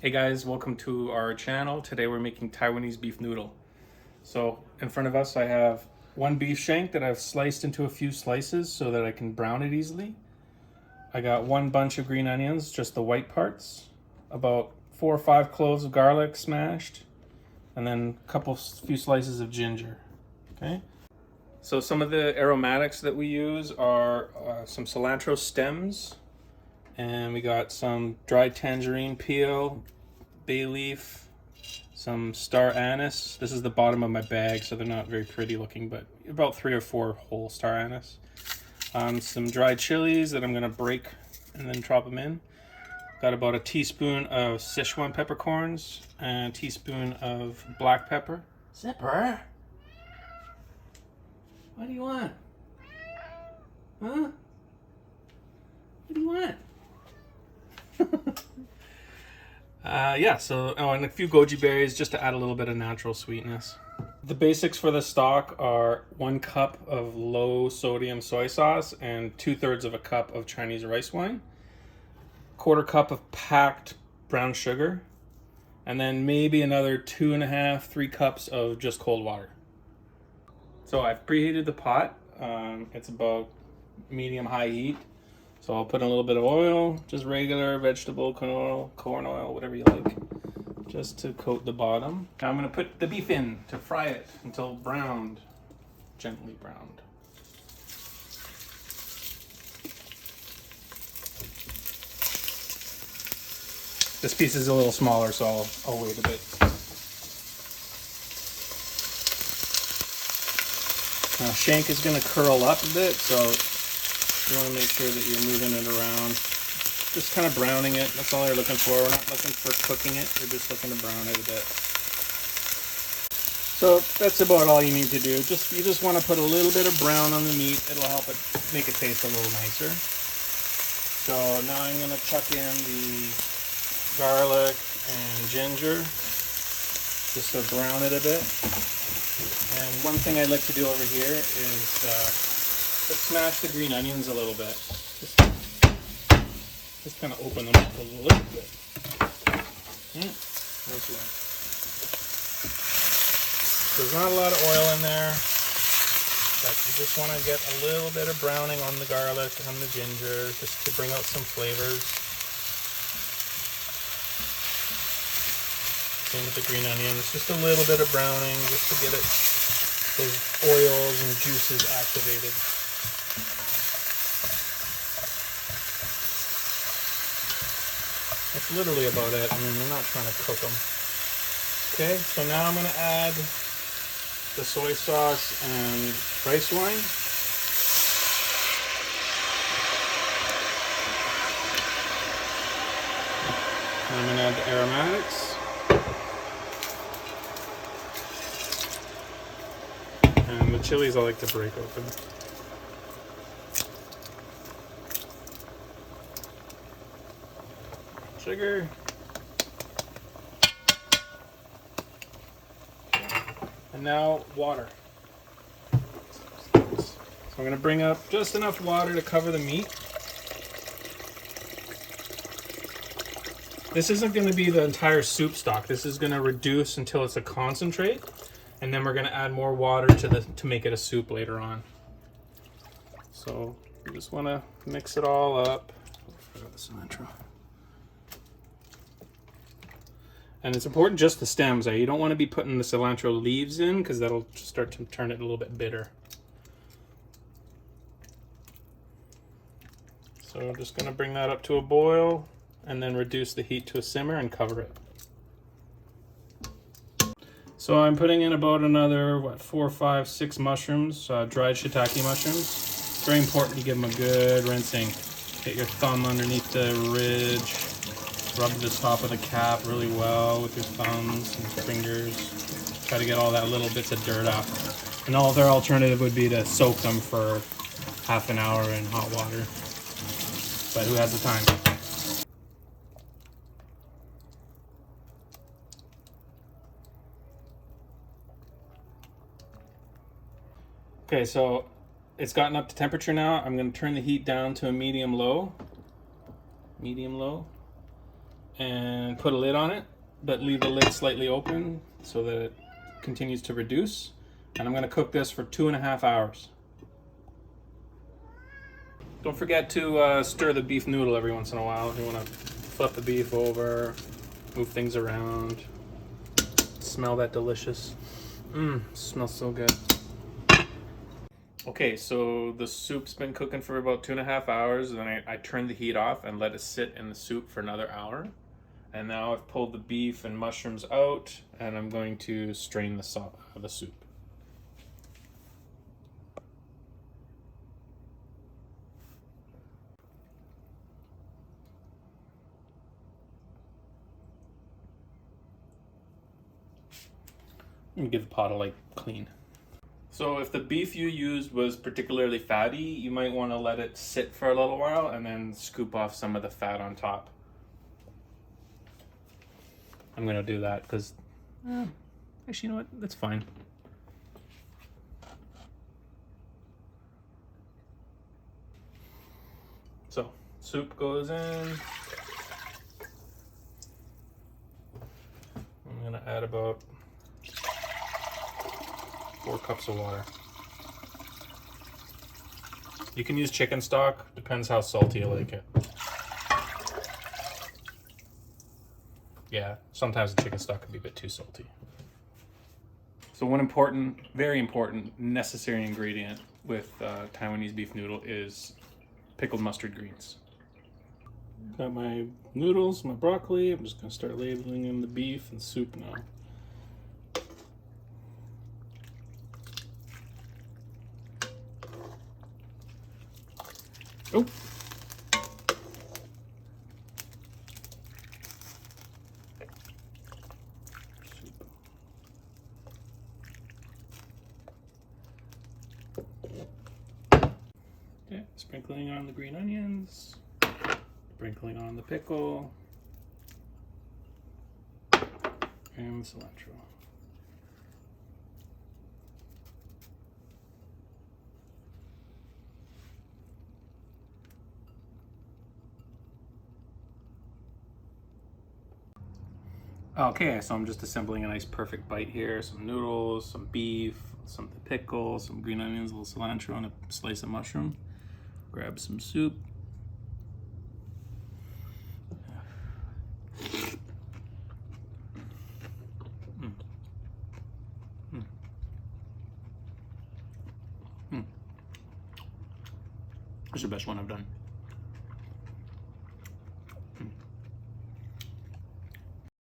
Hey guys, welcome to our channel. Today we're making Taiwanese beef noodle. So in front of us I have one beef shank that I've sliced into a few slices so that I can brown it easily. I got one bunch of green onions, just the white parts, about 4 or 5 cloves of garlic smashed, and then a few slices of ginger. Okay. So some of the aromatics that we use are some cilantro stems, and we got some dried tangerine peel, bay leaf, some Star Anise. This is the bottom of my bag, so they're not very pretty looking, but about 3 or 4 whole Star Anise. Some dried chilies that I'm gonna break and then drop them in. Got about a teaspoon of Szechuan peppercorns and a teaspoon of black pepper. Zipper, what do you want? Huh? What do you want? And a few goji berries just to add a little bit of natural sweetness. The basics for the stock are 1 cup of low sodium soy sauce and 2/3 of a cup of Chinese rice wine, 1/4 cup of packed brown sugar, and then maybe another 2.5, 3 cups of just cold water. So I've preheated the pot. It's about medium-high heat. So I'll put in a little bit of oil, just regular vegetable corn oil, whatever you like, just to coat the bottom. Now I'm going to put the beef in to fry it until browned, gently browned. This piece is a little smaller, so I'll wait a bit. Now shank is going to curl up a bit, so you want to make sure that you're moving it around, just kind of browning it. That's all you're looking for. We're not looking for cooking it. We're just looking to brown it a bit. So that's about all you need to do. You just want to put a little bit of brown on the meat. It'll help it make it taste a little nicer. So now I'm going to chuck in the garlic and ginger just to brown it a bit. And one thing I like to do over here is let's smash the green onions a little bit. Just kind of open them up a little bit. There's not a lot of oil in there, but you just want to get a little bit of browning on the garlic and the ginger just to bring out some flavors. Same with the green onions, just a little bit of browning just to get those oils and juices activated. That's literally about it. I mean, we're not trying to cook them. Okay, so now I'm going to add the soy sauce and rice wine. I'm going to add the aromatics. And the chilies I like to break open. Sugar. And now water. So I'm going to bring up just enough water to cover the meat. This isn't going to be the entire soup stock. This is going to reduce until it's a concentrate, and then we're going to add more water to make it a soup later on. So you just want to mix it all up. The cilantro. And it's important just the stems. You don't want to be putting the cilantro leaves in because that'll start to turn it a little bit bitter. So I'm just going to bring that up to a boil and then reduce the heat to a simmer and cover it. So I'm putting in about another, 4, 5, 6 mushrooms, dried shiitake mushrooms. It's very important you give them a good rinsing. Get your thumb underneath the ridge. Rub the top of the cap really well with your thumbs and fingers. Try to get all that little bits of dirt off. And their alternative would be to soak them for half an hour in hot water. But who has the time? Okay, so it's gotten up to temperature now. I'm going to turn the heat down to a medium low. and put a lid on it, but leave the lid slightly open so that it continues to reduce. And I'm going to cook this for 2.5 hours. Don't forget to stir the beef noodle every once in a while. You want to flip the beef over, move things around. Smell that delicious. Smells so good. Okay, so the soup's been cooking for about 2.5 hours, and then I turned the heat off and let it sit in the soup for another hour. And now I've pulled the beef and mushrooms out, and I'm going to strain the soup. And give the pot a clean. So if the beef you used was particularly fatty, you might want to let it sit for a little while and then scoop off some of the fat on top. I'm gonna do that because, actually, you know what? That's fine. So soup goes in. I'm gonna add about 4 cups of water. You can use chicken stock, depends how salty you like it. Yeah, sometimes the chicken stock can be a bit too salty. So one important, very important, necessary ingredient with Taiwanese beef noodle is pickled mustard greens. Got my noodles, my broccoli. I'm just gonna start labeling in the beef and soup now. Oh. Okay, sprinkling on the green onions, sprinkling on the pickle, and cilantro. Okay, so I'm just assembling a nice perfect bite here. Some noodles, some beef, some pickle, some green onions, a little cilantro, and a slice of mushroom. Grab some soup. It's the best one I've done.